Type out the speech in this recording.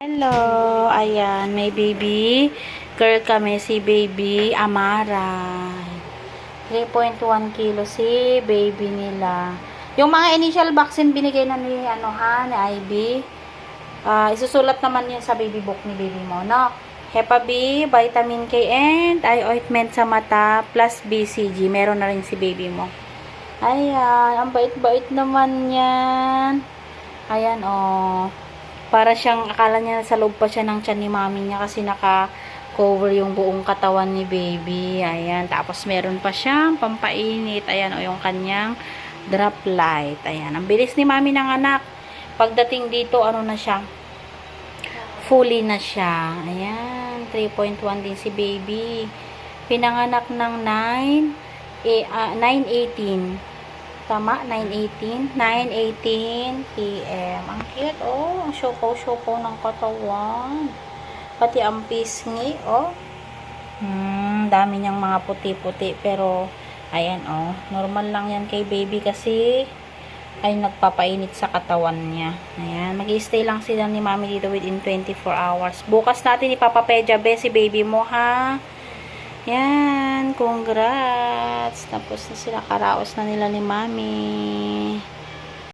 Hello, ayan, may baby girl kami, si baby Amara. 3.1 kilo si baby nila. Yung mga initial vaccine binigay na ni, ni Ivy. Isusulat naman yun sa baby book ni baby mo, no? Hepa B, vitamin K, and eye ointment sa mata, plus BCG. Meron na rin si baby mo. Ayan, ang bait-bait naman yan. Ayan, oh. Para siyang, akala niya sa loob pa siya ng tiyan ni mami niya kasi naka-cover yung buong katawan ni baby. Ayan. Tapos meron pa siyang pampainit. Ayan, o yung kanyang drop light. Ayan. Ang bilis ni mami ng anak. Pagdating dito, ano na siya? Fully na siya. Ayan. 3.1 din si baby. Pinanganak ng 9:18. Tama, 9:18 p.m. Ang cute, oh. Ang syoko-syoko ng katawan. Pati ang pisngi, oh. Dami niyang mga puti-puti. Pero, ayan, oh. Normal lang yan kay baby kasi ay nagpapainit sa katawan niya. Ayan, mag-i-stay lang sila ni mami dito within 24 hours. Bukas natin ipapapedya si baby mo, ha? Yan, congrats. Tapos na sila, karaos na nila ni mami.